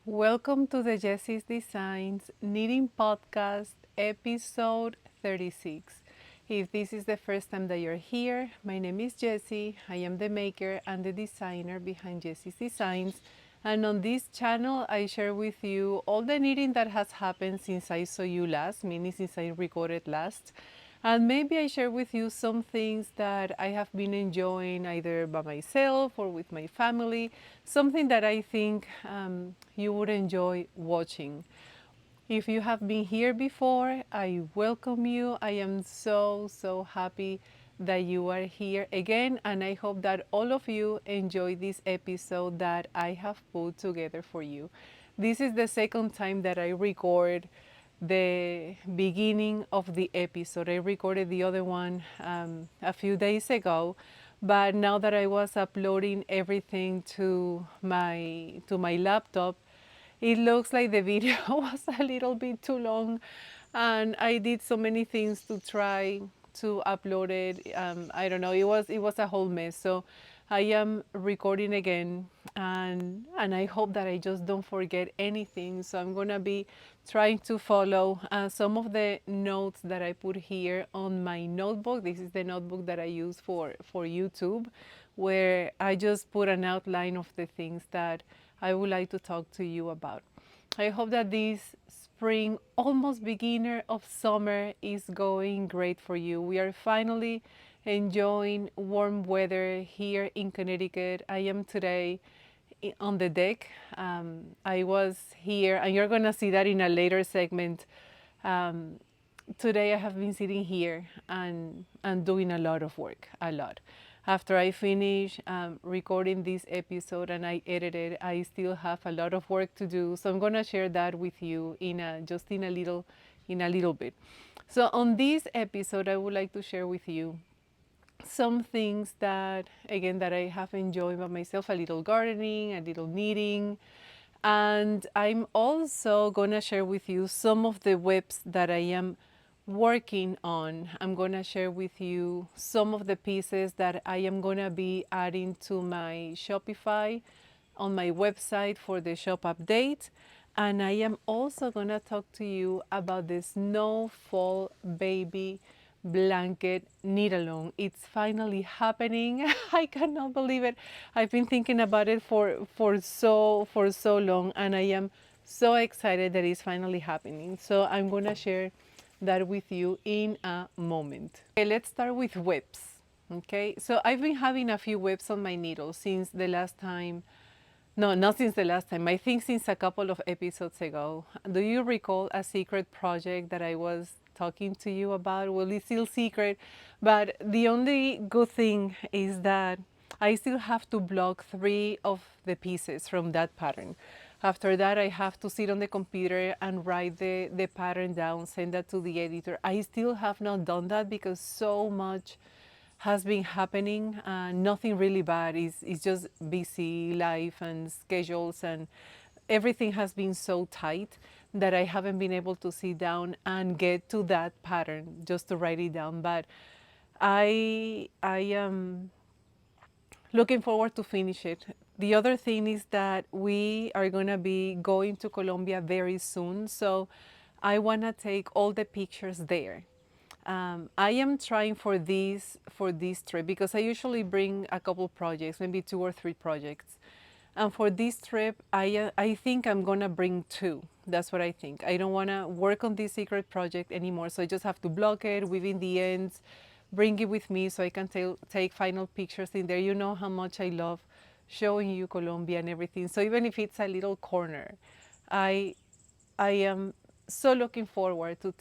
Welcome to the Yessy's Designs Knitting Podcast, episode 36. If this is the first time that you're here, my name is Yessy. I am the maker and the designer behind Yessy's Designs. And on this channel, I share with you all the knitting that has happened since I saw you last, meaning since I recorded last. And maybe I share with you some things that I have been enjoying either by myself or with my family, something that I think you would enjoy watching. If you have been here before, I welcome you. I am so happy that you are here again, and I hope that all of you enjoy this episode that I have put together for you. This is the second time that I record the beginning of the episode. I recorded the other one a few days ago, but now that I was uploading everything to my laptop, it looks like the video was a little bit too long, and I did so many things to try to upload it. I don't know. It was a whole mess. So I am recording again, and I hope that I just don't forget anything. So I'm gonna be trying to follow some of the notes that I put here on my notebook. This is the notebook that I use for YouTube, where I just put an outline of the things that I would like to talk to you about. I hope that this spring, almost beginner of summer, is going great for you. We are finally enjoying warm weather here in Connecticut. I am today on the deck. I was here, and you're gonna see that in a later segment. Um, Today I have been sitting here and doing a lot of work, a lot. After I finish recording this episode and I edit it, I still have a lot of work to do. So I'm gonna share that with you just in a little bit. So on this episode, I would like to share with you some things that again that I have enjoyed by myself, a little gardening, a little knitting, and I'm also gonna share with you some of the WIPS that I am working on. I'm gonna share with you some of the pieces that I am gonna be adding to my Shopify on my website for the shop update. And I am also gonna talk to you about the Snowfall Baby Blanket knit along. It's finally happening. I cannot believe it. I've been thinking about it for so long, and I am so excited that it's finally happening. So I'm gonna share that with you in a moment. Okay, let's start with WIPs. Okay, so I've been having a few WIPs on my needle since the last time. No, not since the last time. I think since a couple of episodes ago. Do you recall a secret project that I was talking to you about? Well, it's still secret, but the only good thing is that I still have to block 3 of the pieces from that pattern. After that, I have to sit on the computer and write the pattern down, send that to the editor. I still have not done that because so much has been happening. Nothing really bad. It's just busy life and schedules, and everything has been so tight that I haven't been able to sit down and get to that pattern just to write it down. But I am looking forward to finish it. The other thing is that we are going to be going to Colombia very soon, so I want to take all the pictures there. I am trying for this trip because I usually bring a couple projects, maybe 2 or 3 projects. And for this trip, I think I'm gonna bring 2. That's what I think. I don't wanna work on this secret project anymore, so I just have to block it within the ends, bring it with me so I can take final pictures in there. You know how much I love showing you Colombia and everything. So even if it's a little corner, I I am so looking forward to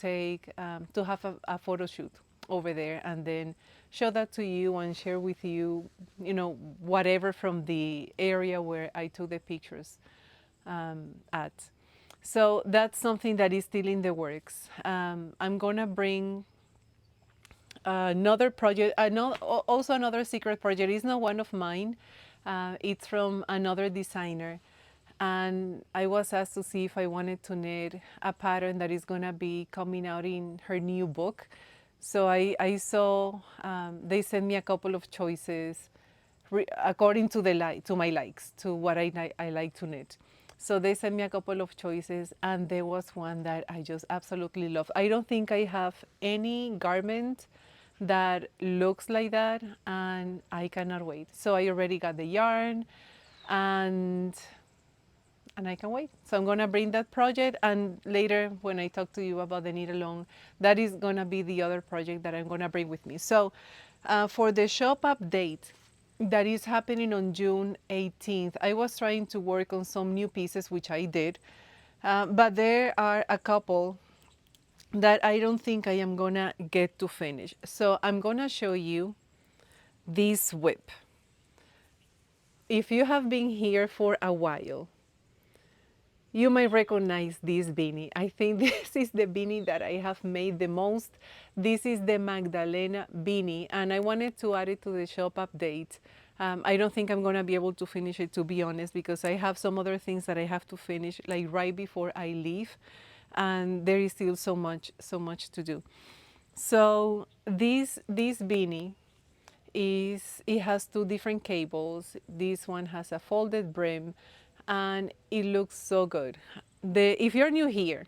have a photo shoot over there and then show that to you and share with you, whatever from the area where I took the pictures at. So that's something that is still in the works. I'm gonna bring another project, also another secret project. It's not one of mine. It's from another designer. And I was asked to see if I wanted to knit a pattern that is going to be coming out in her new book. So I saw, they sent me a couple of choices according to my likes, to what I like to knit. So they sent me a couple of choices, and there was one that I just absolutely love. I don't think I have any garment that looks like that, and I cannot wait. So I already got the yarn, and I can wait. So I'm gonna bring that project, and later when I talk to you about the knit along, that is gonna be the other project that I'm gonna bring with me. So for the shop update that is happening on June 18th, I was trying to work on some new pieces, which I did, but there are a couple that I don't think I am gonna get to finish. So I'm gonna show you this whip. If you have been here for a while, you might recognize this beanie. I think this is the beanie that I have made the most. This is the Magdalena beanie, and I wanted to add it to the shop update. I don't think I'm gonna be able to finish it, to be honest, because I have some other things that I have to finish like right before I leave, and there is still so much to do. So this beanie it has two different cables. This one has a folded brim, and it looks so good. If you're new here,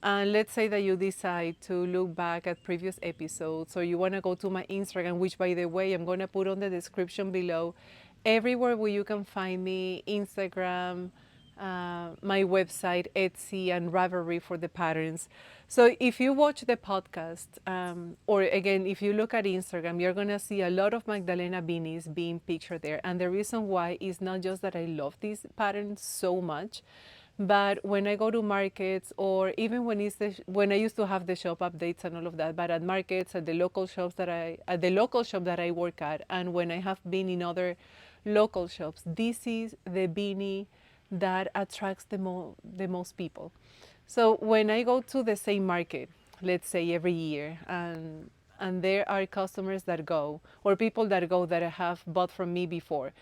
and let's say that you decide to look back at previous episodes, or you want to go to my Instagram, which by the way, I'm going to put on the description below, everywhere where you can find me, Instagram, my website, Etsy, and Ravelry for the patterns. So if you watch the podcast, or again, if you look at Instagram, you're going to see a lot of Magdalena beanies being pictured there. And the reason why is not just that I love these patterns so much, but when I go to markets, or even when I used to have the shop updates and all of that, but at markets, at the local shops at the local shop that I work at, and when I have been in other local shops, this is the beanie that attracts the most people. So when I go to the same market, let's say every year, and there are customers that go, or people that go that have bought from me before,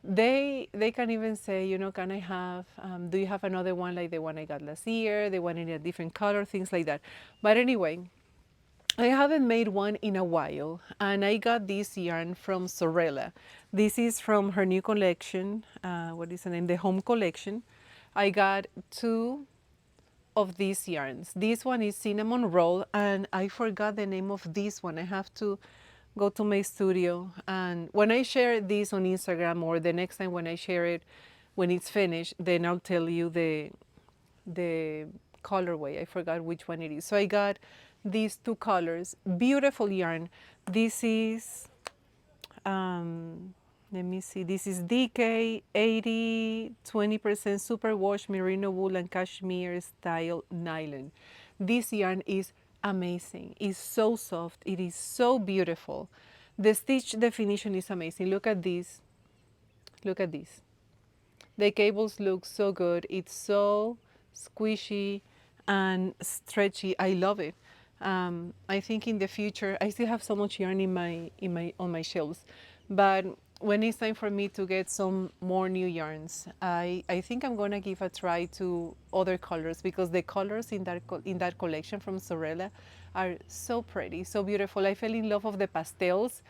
they can even say, can I have, do you have another one like the one I got last year, the one in a different color, things like that. But anyway, I haven't made one in a while, and I got this yarn from Sorella. This is from her new collection. What is the name? The home collection. I got two of these yarns. This one is cinnamon roll, and I forgot the name of this one. I have to go to my studio, and when I share this on Instagram, or the next time when I share it when it's finished, then I'll tell you the colorway. I forgot which one it is. So I got these two colors. Beautiful yarn. This is let me see, this is DK 80 20% superwash merino wool and cashmere style nylon. This yarn is amazing. It's so soft. It is so beautiful. The stitch definition is amazing. Look at this. Look at this. The cables look so good. It's so squishy and stretchy. I love it. I think in the future, I still have so much yarn on my shelves, but when it's time for me to get some more new yarns, I think I'm gonna give a try to other colors, because the colors in that collection from Sorella are so pretty, so beautiful. I fell in love with the pastels.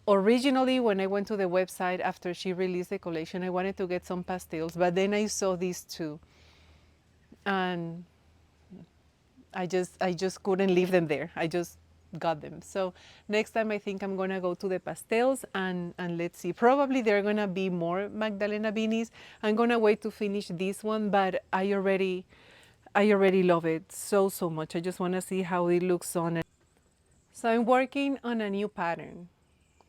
Originally, when I went to the website after she released the collection, I wanted to get some pastels, but then I saw these two, and I just couldn't leave them there. I just got them. So next time I think I'm gonna go to the pastels, and let's see. Probably there are gonna be more Magdalena beanies. I'm gonna wait to finish this one, but I already love it so much. I just wanna see how it looks on it. So I'm working on a new pattern.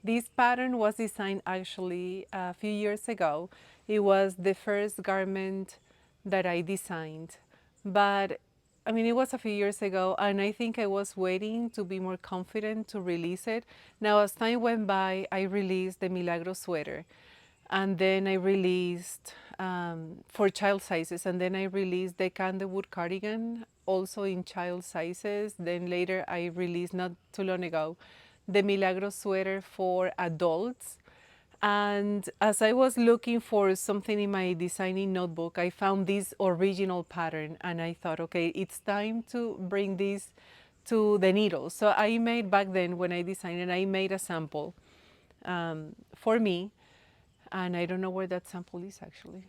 This pattern was designed actually a few years ago. It was the first garment that I designed, but I mean, it was a few years ago, and I think I was waiting to be more confident to release it. Now, as time went by, I released the Milagro sweater, and then I released for child sizes, and then I released the Candlewood cardigan also in child sizes. Then later I released, not too long ago, the Milagro sweater for adults. And as I was looking for something in my designing notebook, I found this original pattern, and I thought, okay, it's time to bring this to the needle. So I made, back then when I designed it, I made a sample for me, and I don't know where that sample is actually.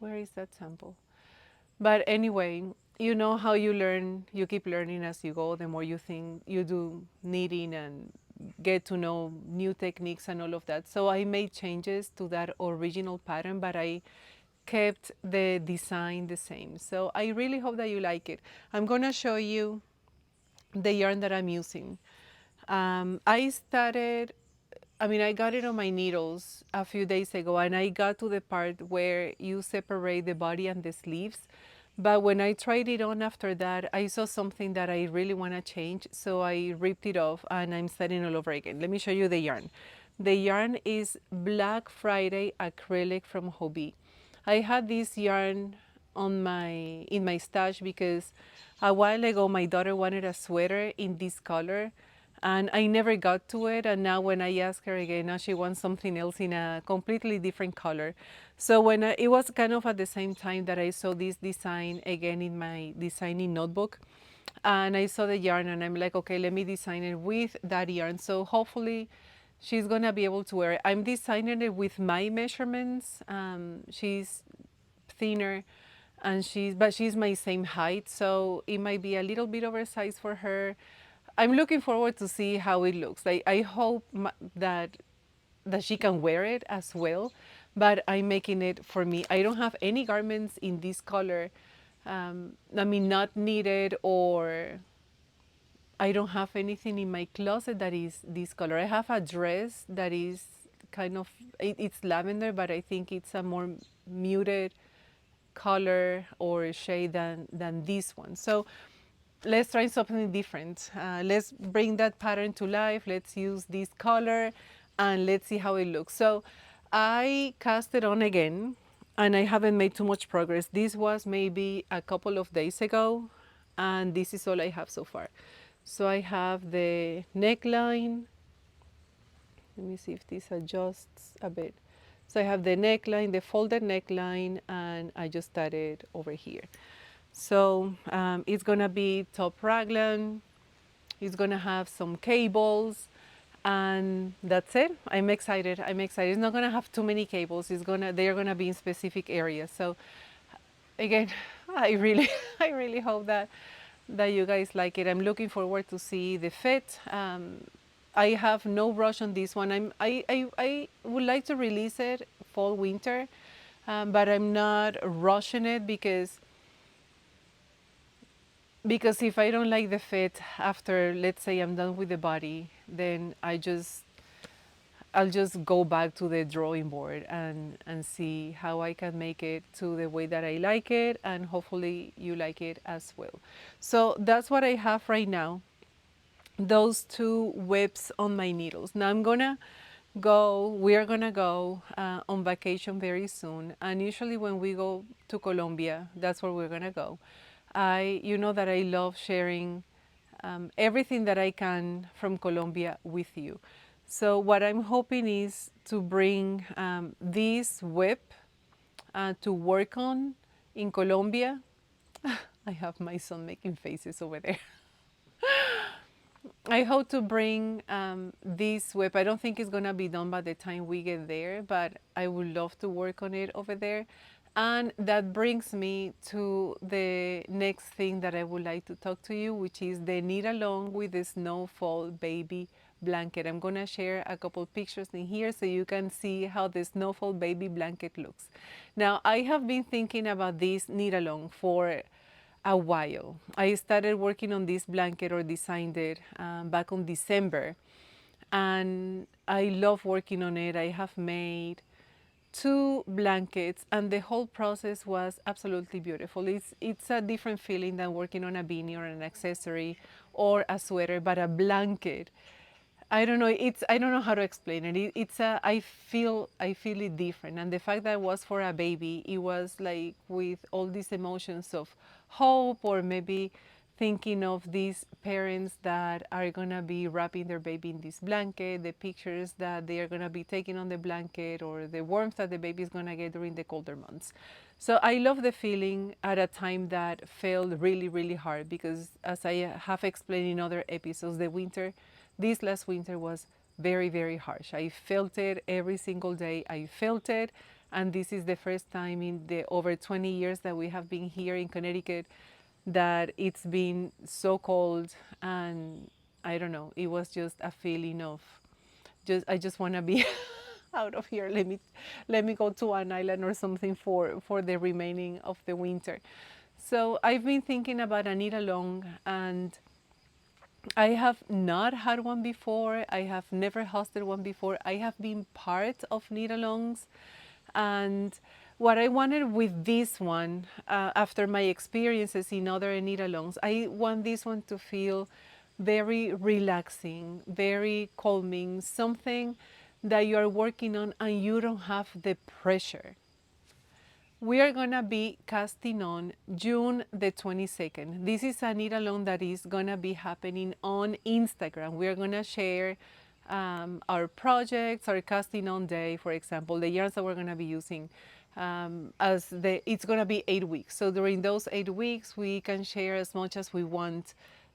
Where is that sample? But anyway, you know how you learn, you keep learning as you go. The more you think you do knitting and get to know new techniques and all of that. So I made changes to that original pattern, but I kept the design the same. So I really hope that you like it. I'm gonna show you the yarn that I'm using. I started, I mean, I got it on my needles a few days ago, and I got to the part where you separate the body and the sleeves. But when I tried it on after that, I saw something that I really want to change. So I ripped it off and I'm starting all over again. Let me show you the yarn. The yarn is Black Friday acrylic from Hobby. I had this yarn on in my stash because a while ago my daughter wanted a sweater in this color and I never got to it. And now when I ask her again, now she wants something else in a completely different color. So it was kind of at the same time that I saw this design again in my designing notebook, and I saw the yarn and I'm like, okay, let me design it with that yarn. So hopefully she's gonna be able to wear it. I'm designing it with my measurements. She's thinner and she's my same height, so it might be a little bit oversized for her. I'm looking forward to see how it looks. I hope that she can wear it as well, but I'm making it for me. I don't have any garments in this color. I mean, not needed, or I don't have anything in my closet that is this color. I have a dress that is kind of, it's lavender, but I think it's a more muted color or shade than this one. So let's try something different. Let's bring that pattern to life. Let's use this color and let's see how it looks. So I cast it on again and I haven't made too much progress. This was maybe a couple of days ago and this is all I have so far. So I have the neckline. Let me see if this adjusts a bit. So I have the neckline, the folded neckline, and I just started over here. So it's gonna be top raglan. It's gonna have some cables, and that's it. I'm excited. I'm excited. It's not gonna have too many cables. They're gonna be in specific areas. So again, I really, I really hope that you guys like it. I'm looking forward to see the fit. I have no rush on this one. I would like to release it fall winter, but I'm not rushing it because if I don't like the fit after, let's say I'm done with the body, then I'll just go back to the drawing board and see how I can make it to the way that I like it, and hopefully you like it as well. So that's what I have right now, those two WIPS on my needles. Now we are gonna go on vacation very soon, and usually when we go to Colombia, that's where we're gonna go. You know that I love sharing everything that I can from Colombia with you. So what I'm hoping is to bring this whip to work on in Colombia. I have my son making faces over there. I hope to bring this whip. I don't think it's gonna be done by the time we get there, but I would love to work on it over there. And that brings me to the next thing that I would like to talk to you, which is the knit along with the Snowfall Baby Blanket. I'm gonna share a couple pictures in here so you can see how the Snowfall Baby Blanket looks. Now, I have been thinking about this knit along for a while. I started working on this blanket or designed it back on December, and I love working on it. I have made two blankets, and the whole process was absolutely beautiful. It's a different feeling than working on a beanie or an accessory or a sweater, but a blanket. I don't know how to explain it. I feel it different, and the fact that it was for a baby, it was like with all these emotions of hope, or maybe thinking of these parents that are gonna be wrapping their baby in this blanket, the pictures that they are gonna be taking on the blanket, or the warmth that the baby is gonna get during the colder months. So I love the feeling at a time that felt really, really hard, because as I have explained in other episodes, this last winter was very, very harsh. I felt it every single day. I felt it, And this is the first time in the over 20 years that we have been here in Connecticut that it's been so cold. And I don't know, it was just a feeling of just I just want to be out of here. Let me go to an island or something for the remaining of the winter. So I've been thinking about a knit along, and I have not had one before. I have never hosted one before. I have been part of knit alongs, and what I wanted with this one, after my experiences in other knit alongs, I want this one to feel very relaxing, very calming, something that you are working on and you don't have the pressure. We are going to be casting on June the 22nd. This is a knit along that is going to be happening on Instagram. We are going to share our projects, our casting on day, for example, the yarns that we're going to be using. It's going to be 8 weeks. So during those 8 weeks, we can share as much as we want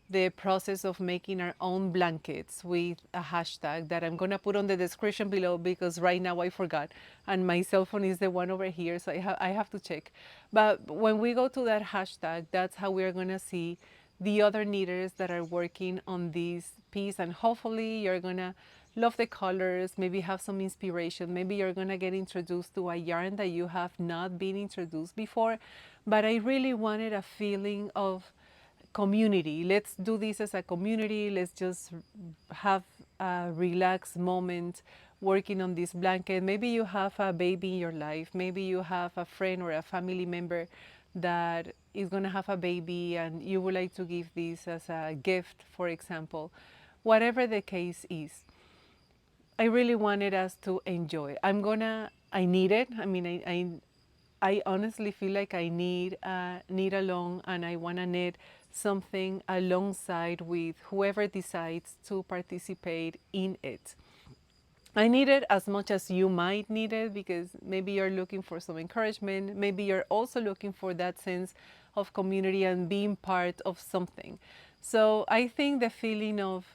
the process of making our own blankets with a hashtag that I'm going to put on the description below, because right now I forgot and my cell phone is the one over here, so I have to check. But when we go to that hashtag, that's how we're going to see the other knitters that are working on this piece, and hopefully you're going to love the colors, maybe have some inspiration, maybe you're going to get introduced to a yarn that you have not been introduced before. But I really wanted a feeling of community. Let's do this as a community. Let's just have a relaxed moment working on this blanket. Maybe you have a baby in your life. Maybe you have a friend or a family member that is going to have a baby and you would like to give this as a gift, for example. Whatever the case is, I really wanted us to enjoy. I need it. I mean, I honestly feel like I need a knit along, and I want to knit something alongside with whoever decides to participate in it. I need it as much as you might need it, because maybe you're looking for some encouragement. Maybe you're also looking for that sense of community and being part of something. So I think the feeling of,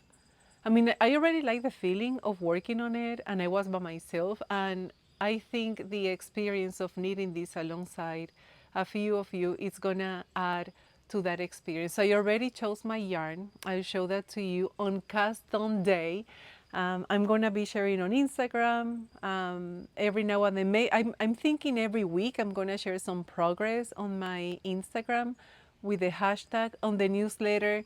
I mean, I already like the feeling of working on it, and I was by myself. And I think the experience of knitting this alongside a few of you, it's gonna add to that experience. So I already chose my yarn. I'll show that to you on cast on day. I'm gonna be sharing on Instagram every now and then. I'm thinking every week I'm gonna share some progress on my Instagram with the hashtag. On the newsletter,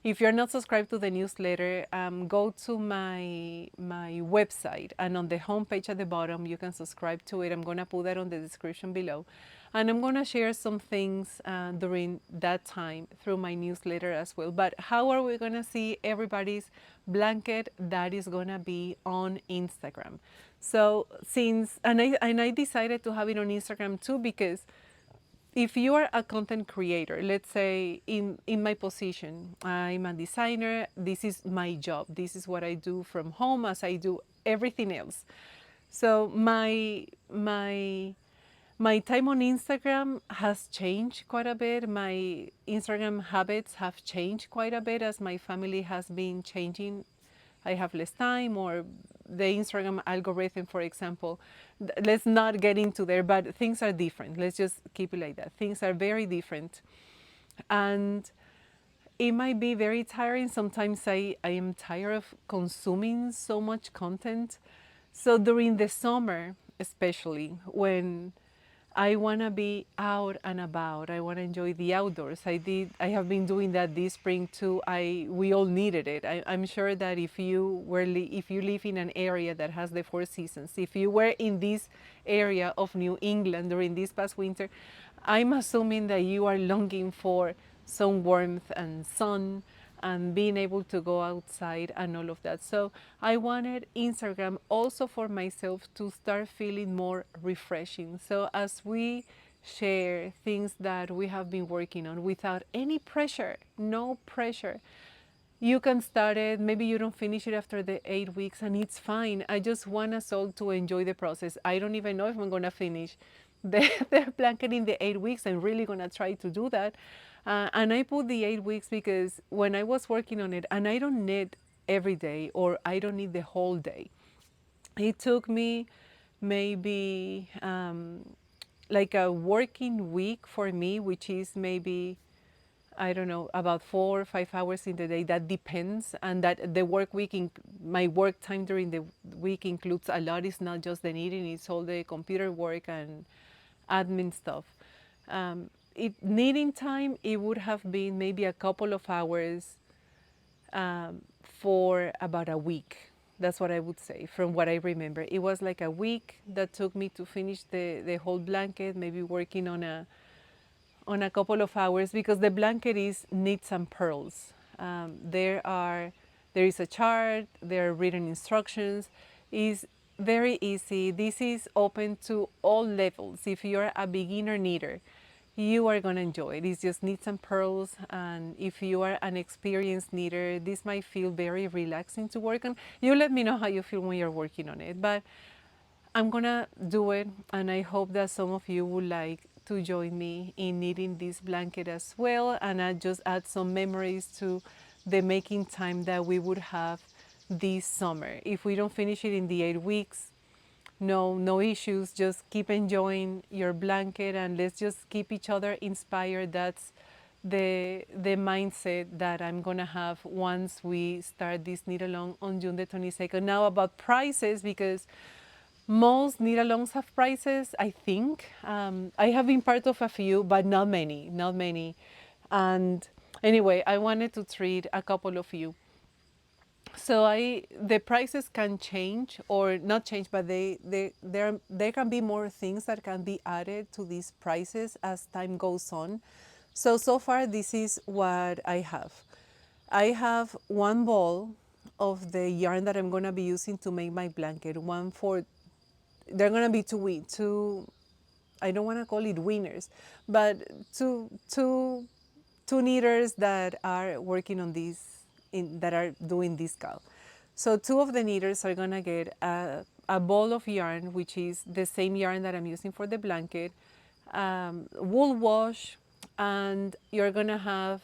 if you're not subscribed to the newsletter, go to my website, and on the homepage at the bottom you can subscribe to it. I'm gonna put that on the description below, and I'm gonna share some things during that time through my newsletter as well. But how are we gonna see everybody's blanket? That is gonna be on Instagram. So I decided to have it on Instagram too, because if you are a content creator, let's say in my position, I'm a designer, this is my job, this is what I do from home as I do everything else. So my time on Instagram has changed quite a bit. My Instagram habits have changed quite a bit as my family has been changing. I have less time, or the Instagram algorithm, for example. Let's not get into there, but things are different. Let's just keep it like that. Things are very different. And it might be very tiring. Sometimes I am tired of consuming so much content. So during the summer, especially when I want to be out and about, I want to enjoy the outdoors. I have been doing that this spring too. We all needed it. I'm sure that if you live in an area that has the four seasons, if you were in this area of New England during this past winter, I'm assuming that you are longing for some warmth and sun and being able to go outside and all of that. So I wanted Instagram also for myself to start feeling more refreshing. So as we share things that we have been working on without any pressure, no pressure. You can start it, maybe you don't finish it after the 8 weeks, and it's fine. I just want us all to enjoy the process. I don't even know if I'm gonna finish the blanket in the 8 weeks. I'm really gonna try to do that. And I put the 8 weeks because when I was working on it, and I don't knit every day, or I don't knit the whole day. It took me maybe like a working week for me, which is maybe, I don't know, about 4 or 5 hours in the day. That depends. And that the work week, my work time during the week includes a lot. It's not just the knitting, it's all the computer work and admin stuff. Knitting time, it would have been maybe a couple of hours for about a week. That's what I would say from what I remember. It was like a week that took me to finish the whole blanket, maybe working on a couple of hours because the blanket is knits and pearls. There is a chart, there are written instructions. It's very easy. This is open to all levels. If you're a beginner knitter, you are going to enjoy it. It's just knits and pearls. And if you are an experienced knitter, this might feel very relaxing to work on. You let me know how you feel when you're working on it. But I'm gonna do it, and I hope that some of you would like to join me in knitting this blanket as well. And I just add some memories to the making time that we would have this summer. If we don't finish it in the 8 weeks, no issues. Just keep enjoying your blanket, and let's just keep each other inspired. That's the mindset that I'm gonna have once we start this knit along on June the 22nd. Now about prices, because most knit alongs have prices, I think. I have been part of a few, but not many, not many. And anyway, I wanted to treat a couple of you. So the prices can change or not change, but there can be more things that can be added to these prices as time goes on. So far, this is what I have. I have one ball of the yarn that I'm gonna be using to make my blanket. They're gonna be two, I don't want to call it winners, but two knitters that are working on that are doing this KAL. So two of the knitters are gonna get a ball of yarn, which is the same yarn that I'm using for the blanket, wool wash, and you're gonna have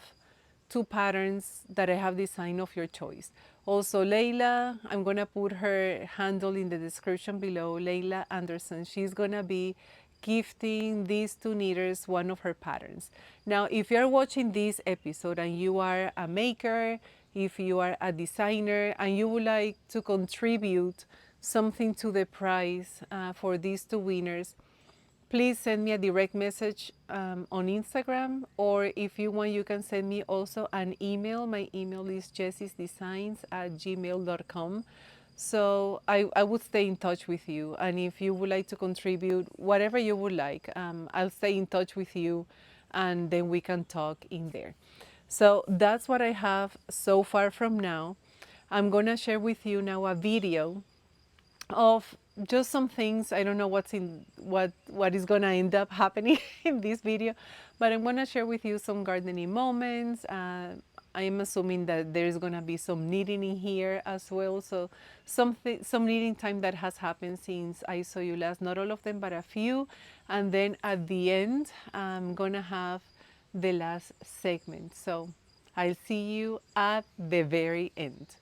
two patterns that I have designed of your choice. Also, Leila, I'm gonna put her handle in the description below, Leila Anderson. She's gonna be gifting these two knitters one of her patterns. Now, if you're watching this episode and you are a maker, if you are a designer and you would like to contribute something to the prize for these two winners, please send me a direct message on Instagram, or if you want, you can send me also an email. My email is jessysdesigns@gmail.com. So I would stay in touch with you. And if you would like to contribute, whatever you would like, I'll stay in touch with you and then we can talk in there. So that's what I have so far from now. I'm gonna share with you now a video of just some things. I don't know what is gonna end up happening in this video, but I'm gonna share with you some gardening moments. I am assuming that there's gonna be some knitting in here as well. So some knitting time that has happened since I saw you last. Not all of them, but a few. And then at the end, I'm gonna have the last segment. So I'll see you at the very end.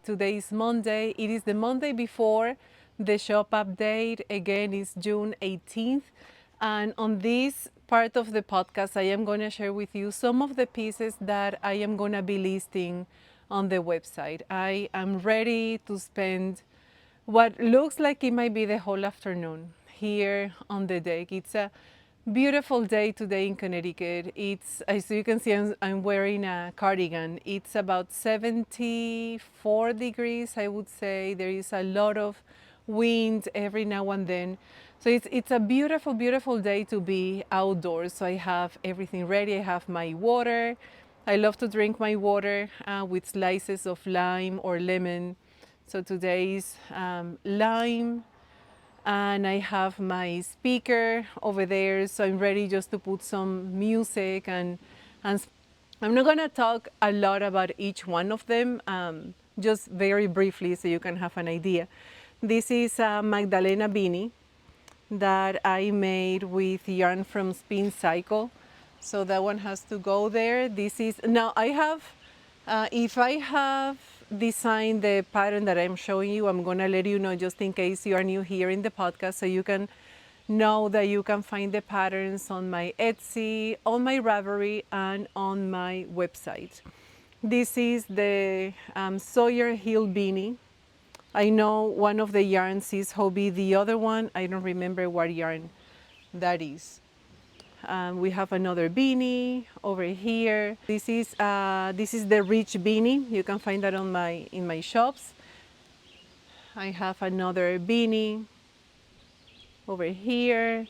Today is Monday. It is the Monday before the shop update. Again, it's June 18th. And on this part of the podcast, I am going to share with you some of the pieces that I am going to be listing on the website. I am ready to spend what looks like it might be the whole afternoon here on the deck. It's a beautiful day today in Connecticut. It's, as you can see, I'm wearing a cardigan. It's about 74 degrees, I would say. There is a lot of wind every now and then. So it's a beautiful, beautiful day to be outdoors. So I have everything ready. I have my water. I love to drink my water with slices of lime or lemon. So today's lime, and I have my speaker over there, so I'm ready just to put some music and I'm not gonna talk a lot about each one of them, just very briefly so you can have an idea. This is a Magdalena beanie that I made with yarn from Spin Cycle. So that one has to go there. This is, now I have, if I have designed the pattern that I'm showing you, I'm gonna let you know just in case you are new here in the podcast, so you can know that you can find the patterns on my Etsy, on my Ravelry, and on my website. This is the Sawyer Hill beanie. I know one of the yarns is Hobie, the other one, I don't remember what yarn that is. We have another beanie over here. This is the Rich beanie. You can find that on in my shops. I have another beanie over here.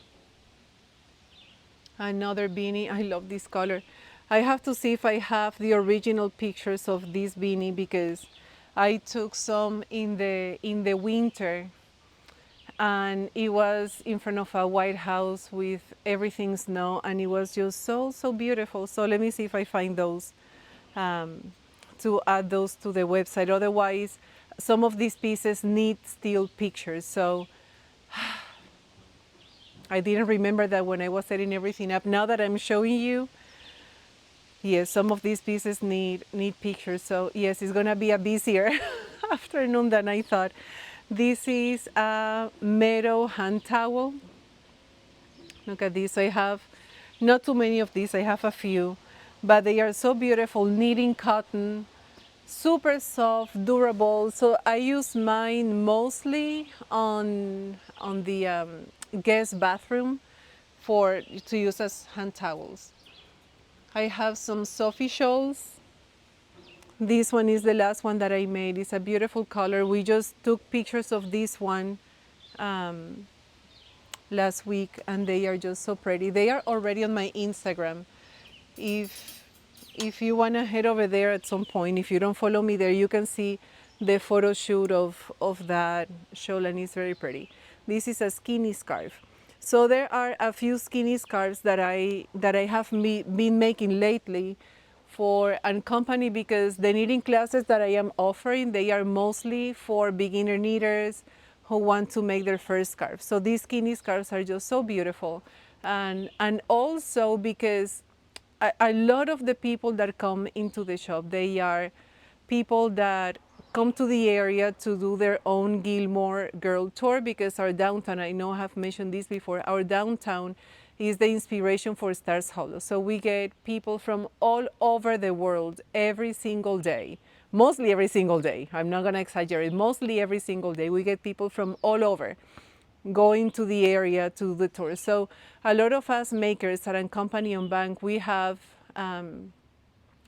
Another beanie. I love this color. I have to see if I have the original pictures of this beanie because I took some in the winter, and it was in front of a White House with everything snow, and it was just so beautiful. So let me see if I find those to add those to the website. Otherwise, some of these pieces need still pictures. So I didn't remember that when I was setting everything up. Now that I'm showing you, yes, some of these pieces need pictures. So yes, it's gonna be a busier afternoon than I thought. This is a meadow hand towel. Look at this. I have not too many of these. I have a few, but they are so beautiful. Knitting cotton, super soft, durable. So I use mine mostly on the guest bathroom to use as hand towels. I have some Sophie shawls. This one is the last one that I made. It's a beautiful color. We just took pictures of this one last week, and they are just so pretty. They are already on my Instagram. If you want to head over there at some point, if you don't follow me there, you can see the photo shoot of that shawl, and it's very pretty. This is a skinny scarf. So there are a few skinny scarves that I have been making lately for a company, because the knitting classes that I am offering, they are mostly for beginner knitters who want to make their first scarf. So these skinny scarves are just so beautiful. And also because a lot of the people that come into the shop, they are people that come to the area to do their own Gilmore Girl tour, because our downtown, I know I have mentioned this before, our downtown is the inspiration for Stars Hollow. So we get people from all over the world every single day, mostly every single day. I'm not gonna exaggerate, mostly every single day. We get people from all over going to the area to the tour. So a lot of us makers at Company on Bank, we have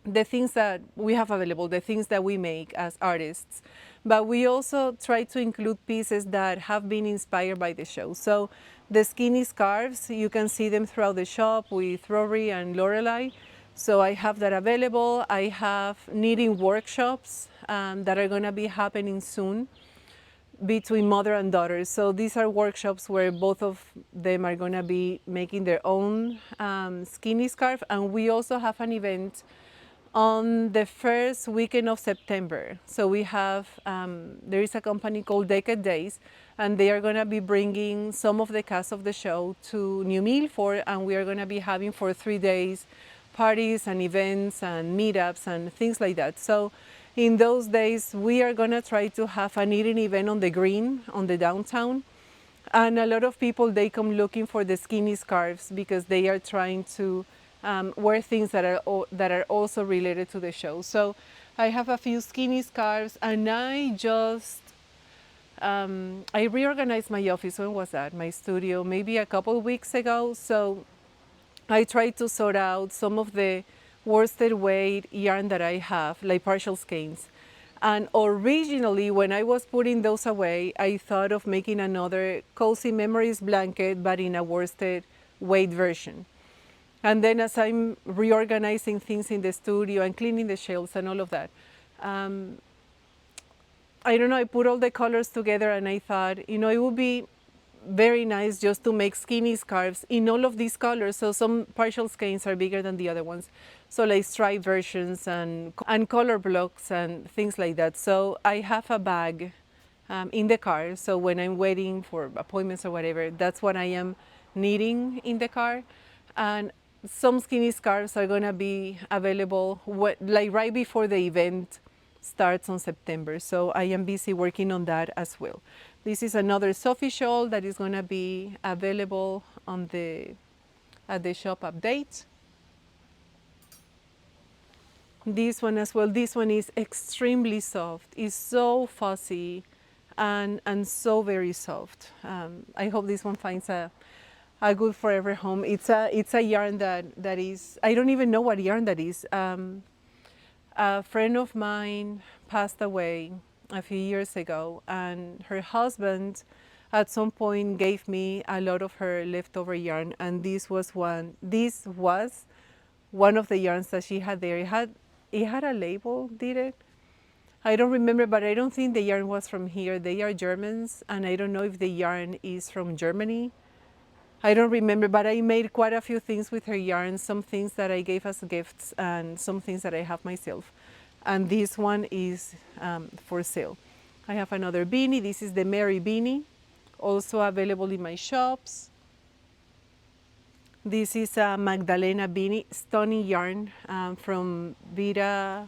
the things that we have available, the things that we make as artists, but we also try to include pieces that have been inspired by the show. So the skinny scarves, you can see them throughout the shop with Rory and Lorelei. So I have that available. I have knitting workshops that are gonna be happening soon between mother and daughter. So these are workshops where both of them are gonna be making their own skinny scarf. And we also have an event on the first weekend of September. So we have, there is a company called Decor Days, and they are gonna be bringing some of the cast of the show to New Milford, and we are gonna be having for 3 days parties and events and meetups and things like that. So in those days, we are gonna try to have a knitting event on the green, on the downtown. And a lot of people, they come looking for the skinny scarves because they are trying to wear things that are also related to the show. So I have a few skinny scarves, and I reorganized my office. When was that? My studio, maybe a couple weeks ago. So I tried to sort out some of the worsted weight yarn that I have, like partial skeins. And originally, when I was putting those away, I thought of making another Cozy Memories blanket, but in a worsted weight version. And then as I'm reorganizing things in the studio and cleaning the shelves and all of that, I don't know, I put all the colors together and I thought, it would be very nice just to make skinny scarves in all of these colors. So some partial skeins are bigger than the other ones. So like stripe versions and color blocks and things like that. So I have a bag in the car. So when I'm waiting for appointments or whatever, that's what I am knitting in the car. And some skinny scarves are gonna be available like right before the event starts on September. So I am busy working on that as well. This is another Sophie shawl that is going to be available at the shop update. This one as well. This one is extremely soft. It's so fuzzy and so very soft. I hope this one finds a good forever home. It's a yarn that is, I don't even know what yarn that is. A friend of mine passed away a few years ago, and her husband at some point gave me a lot of her leftover yarn, and this was one of the yarns that she had there. It had a label, did it? I don't remember, but I don't think the yarn was from here. They are Germans, and I don't know if the yarn is from Germany. I don't remember, but I made quite a few things with her yarn, some things that I gave as gifts and some things that I have myself. And this one is for sale. I have another beanie. This is the Mary beanie, also available in my shops. This is a Magdalena beanie, stunning yarn from Vita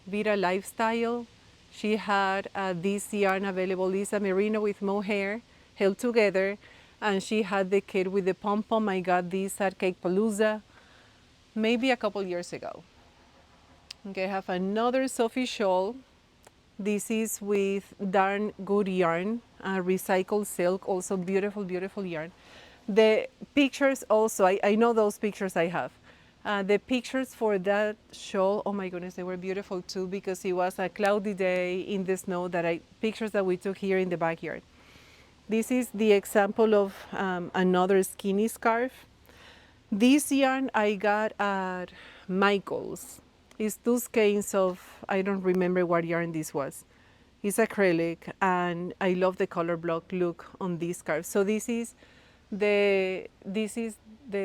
Lifestyle. She had this yarn available. This is a merino with mohair held together, and she had the kit with the pom-pom. I got this at Cake Palooza maybe a couple years ago. Okay, I have another Sophie shawl. This is with Darn Good yarn, recycled silk, also beautiful, beautiful yarn. The pictures also, I know those pictures I have. The pictures for that shawl, oh my goodness, they were beautiful too, because it was a cloudy day in the snow pictures that we took here in the backyard. This is the example of another skinny scarf. This yarn I got at Michael's. It's two skeins of, I don't remember what yarn this was. It's acrylic, and I love the color block look on this scarf. So this is the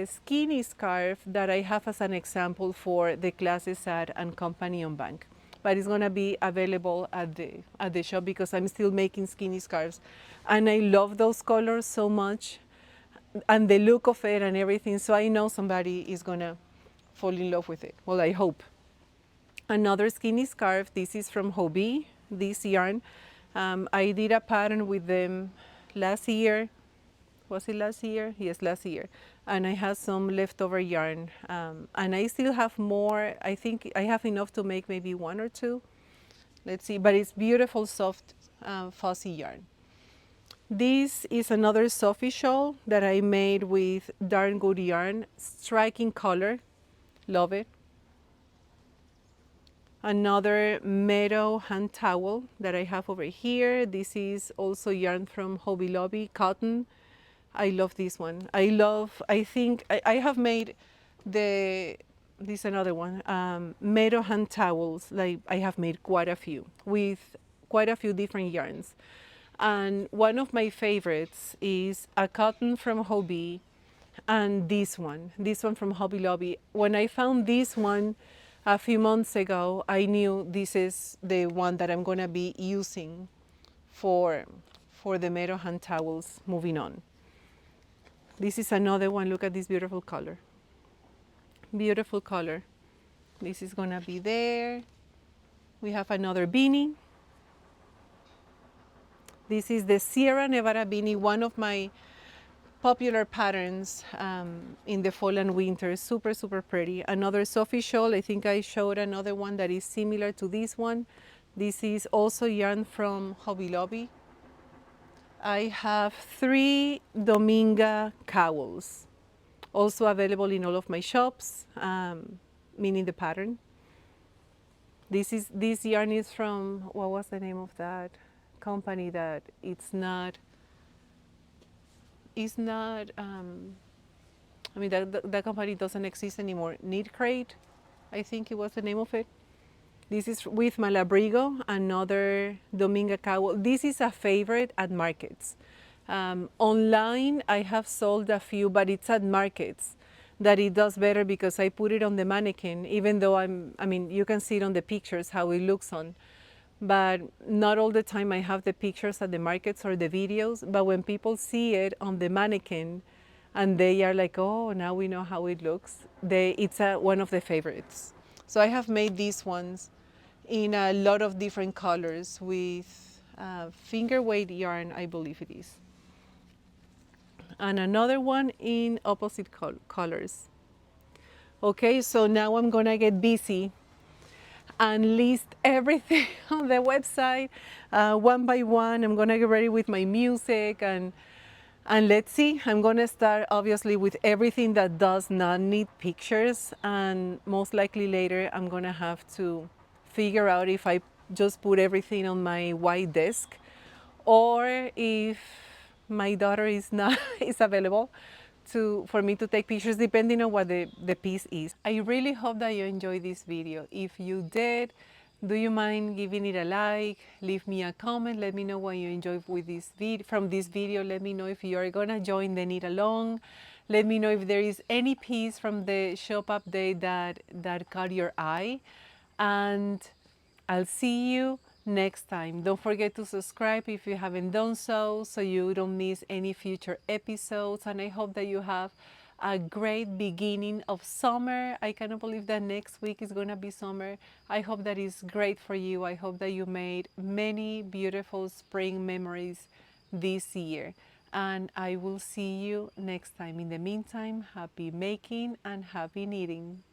skinny scarf that I have as an example for the classes at and company on bank. But it's gonna be available at the shop because I'm still making skinny scarves, and I love those colors so much, and the look of it and everything. So I know somebody is gonna fall in love with it. Well, I hope. Another skinny scarf. This is from Hobbii. This yarn. I did a pattern with them last year. Was it last year? Yes, last year. And I had some leftover yarn. And I still have more. I think I have enough to make maybe one or two. Let's see. But it's beautiful, soft, fuzzy yarn. This is another Sophie shawl that I made with Darn Good yarn. Striking color. Love it. Another meadow hand towel that I have over here. This is also yarn from Hobby Lobby, cotton. I love this one. I think I have made this is another one, meadow hand towels. Like I have made quite a few with quite a few different yarns. And one of my favorites is a cotton from Hobby, and this one from Hobby Lobby. When I found this one a few months ago, I knew this is the one that I'm gonna be using for the meadow hand towels moving on. This is another one. Look at this beautiful color. Beautiful color. This is gonna be there. We have another beanie. This is the Sierra Nevada beanie, one of my popular patterns in the fall and winter. Super, super pretty. Another Sophie shawl. I think I showed another one that is similar to this one. This is also yarn from Hobby Lobby. I have 3 Dominga cowls, also available in all of my shops, meaning the pattern. This yarn is from, what was the name of that company that I mean, that company doesn't exist anymore. Knit Crate, I think it was the name of it. This is with Malabrigo, another Dominga cowl. This is a favorite at markets. Online, I have sold a few, but it's at markets that it does better because I put it on the mannequin, even though I mean, you can see it on the pictures how it looks on. But not all the time I have the pictures at the markets or the videos, but when people see it on the mannequin and they are like, oh, now we know how it looks, it's one of the favorites. So I have made these ones in a lot of different colors with finger weight yarn, I believe it is. And another one in opposite colors. Okay, so now I'm gonna get busy and list everything on the website one by one. I'm gonna get ready with my music and let's see. I'm gonna start obviously with everything that does not need pictures, and most likely later I'm gonna have to figure out if I just put everything on my white desk or if my daughter is not is available for me to take pictures depending on what the piece is. I really hope that you enjoyed this video. If you did, do you mind giving it a like? Leave me a comment. Let me know what you enjoyed with from this video. Let me know if you are gonna join the knit along. Let me know if there is any piece from the shop update that caught your eye. And I'll see you next time. Don't forget to subscribe if you haven't done so you don't miss any future episodes. And I hope that you have a great beginning of summer. I cannot believe that next week is going to be summer. I hope that is great for you. I hope that you made many beautiful spring memories this year. And I will see you next time. In the meantime, happy making and happy knitting.